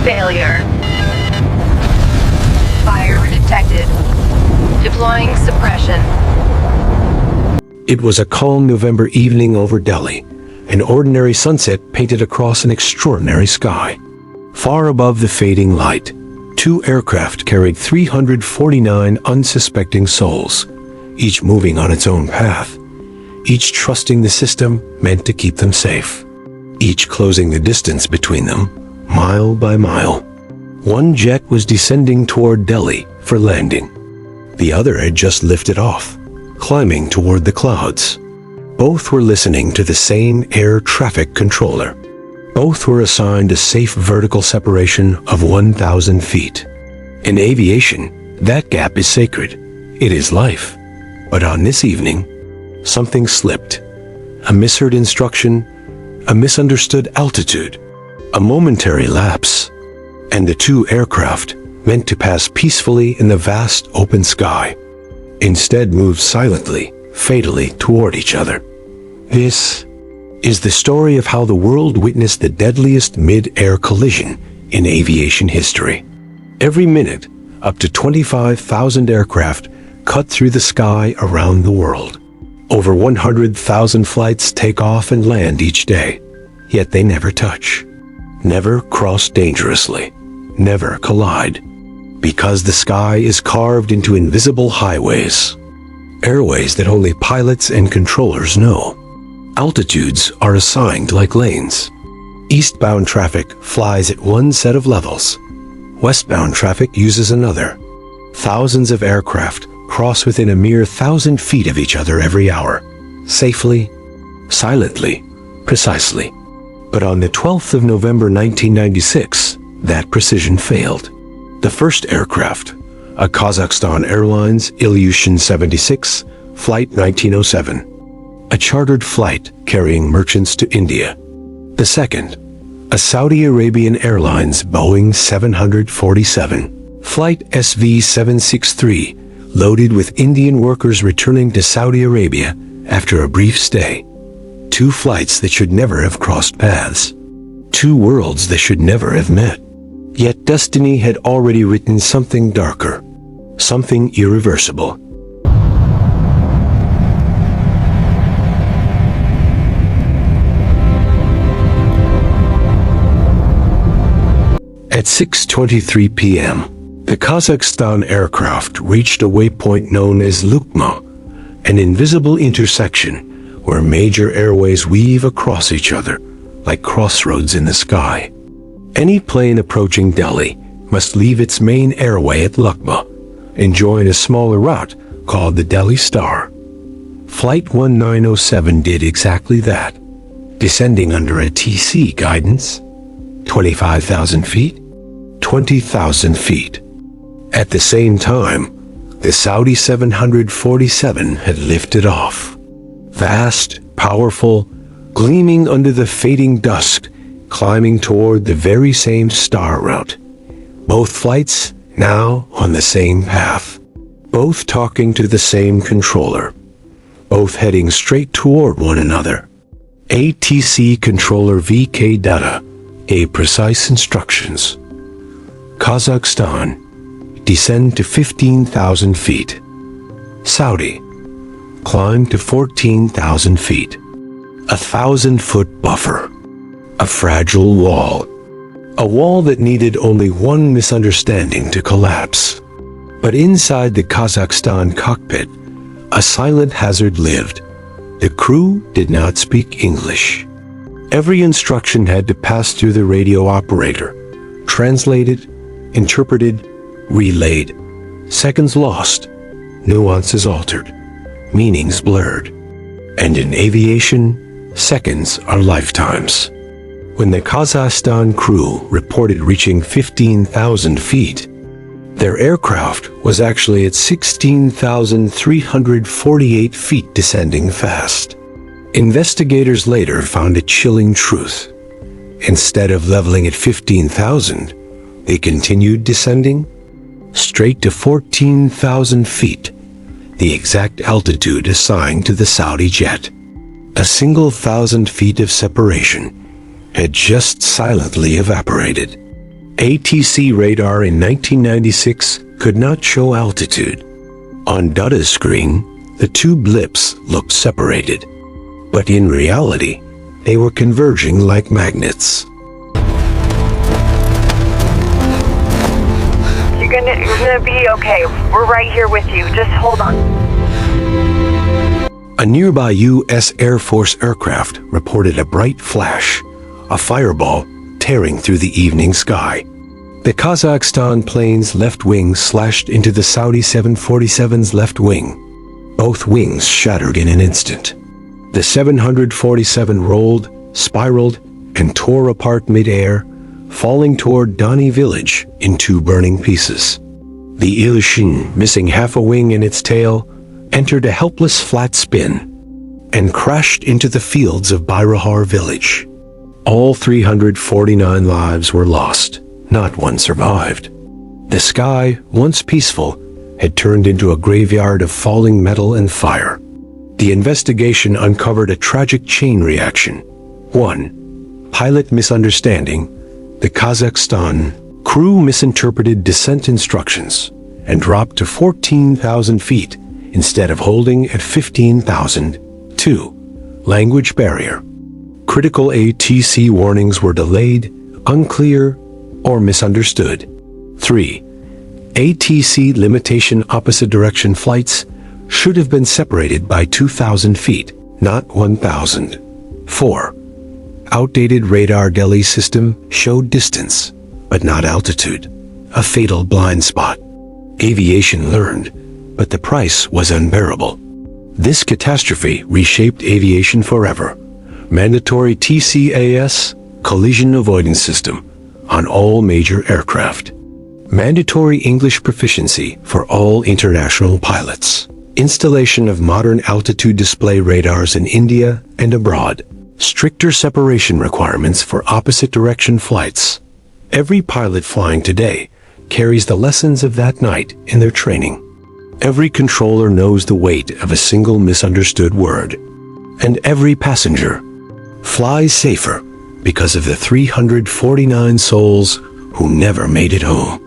Failure. Fire detected. Deploying suppression. It was a calm November evening over Delhi, an ordinary sunset painted across an extraordinary sky. Far above the fading light, two aircraft carried 349 unsuspecting souls, each moving on its own path, each trusting the system meant to keep them safe, each closing the distance between them, mile by mile. One jet was descending toward Delhi for landing. The other had just lifted off, climbing toward the clouds. Both were listening to the same air traffic controller. Both were assigned a safe vertical separation of 1,000 feet. In aviation, that gap is sacred. It is life. But on this evening, something slipped. A misheard instruction, a misunderstood altitude, a momentary lapse, and the two aircraft, meant to pass peacefully in the vast open sky, instead moved silently, fatally toward each other. This is the story of how the world witnessed the deadliest mid-air collision in aviation history. Every minute, up to 25,000 aircraft cut through the sky around the world. Over 100,000 flights take off and land each day, yet they never touch, never cross dangerously, never collide, because the sky is carved into invisible highways, airways that only pilots and controllers know. Altitudes are assigned like lanes. Eastbound traffic flies at one set of levels. Westbound traffic uses another. Thousands of aircraft cross within a mere 1,000 feet of each other every hour, safely, silently, precisely. But on the 12th of November 1996, that precision failed. The first aircraft, a Kazakhstan Airlines Ilyushin Il-76, Flight 1907, a chartered flight carrying merchants to India. The second, a Saudi Arabian Airlines Boeing 747, Flight SV-763, loaded with Indian workers returning to Saudi Arabia after a brief stay. Two flights that should never have crossed paths. Two worlds that should never have met. Yet destiny had already written something darker, something irreversible. At 6:23 p.m., the Kazakhstan aircraft reached a waypoint known as Lukma, an invisible intersection where major airways weave across each other like crossroads in the sky. Any plane approaching Delhi must leave its main airway at Lukma and join a smaller route called the Delhi Star. Flight 1907 did exactly that, descending under a TC guidance, 25,000 feet, 20,000 feet. At the same time, the Saudi 747 had lifted off. Vast, powerful, gleaming under the fading dusk, climbing toward the very same star route. Both flights now on the same path. Both talking to the same controller. Both heading straight toward one another. ATC controller VK data, A precise instructions. Kazakhstan, descend to 15,000 feet. Saudi, climb to 14,000 feet. 1,000-foot buffer. A fragile wall. A wall that needed only one misunderstanding to collapse. But inside the Kazakhstan cockpit, a silent hazard lived. The crew did not speak English. Every instruction had to pass through the radio operator, translated, interpreted, relayed. Seconds lost, nuances altered, meanings blurred. And in aviation, seconds are lifetimes. When the Kazakhstan crew reported reaching 15,000 feet, their aircraft was actually at 16,348 feet, descending fast. Investigators later found a chilling truth. Instead of leveling at 15,000, they continued descending straight to 14,000 feet, the exact altitude assigned to the Saudi jet. A single 1,000 feet of separation had just silently evaporated. ATC radar in 1996 could not show altitude. On data's screen, the two blips looked separated, but in reality, they were converging like magnets. You're gonna be okay. We're right here with you. Just hold on. A nearby U.S. Air Force aircraft reported a bright flash, a fireball tearing through the evening sky. The Kazakhstan plane's left wing slashed into the Saudi 747's left wing. Both wings shattered in an instant. The 747 rolled, spiraled, and tore apart mid-air, falling toward Dani village in two burning pieces. The Ilyushin, missing half a wing in its tail, entered a helpless flat spin and crashed into the fields of Bayrahar village. All 349 lives were lost. Not one survived. The sky, once peaceful, had turned into a graveyard of falling metal and fire. The investigation uncovered a tragic chain reaction. 1. Pilot misunderstanding. The Kazakhstan crew misinterpreted descent instructions and dropped to 14,000 feet instead of holding at 15,000. 2. Language barrier. Critical ATC warnings were delayed, unclear, or misunderstood. 3. ATC limitation opposite direction flights should have been separated by 2,000 feet, not 1,000. 4. Outdated radar Delhi system showed distance, but not altitude, a fatal blind spot. Aviation learned, but the price was unbearable. This catastrophe reshaped aviation forever. Mandatory TCAS, collision avoidance system, on all major aircraft. Mandatory English proficiency for all international pilots. Installation of modern altitude display radars in India and abroad. Stricter separation requirements for opposite direction flights. Every pilot flying today carries the lessons of that night in their training. Every controller knows the weight of a single misunderstood word. And every passenger flies safer because of the 349 souls who never made it home.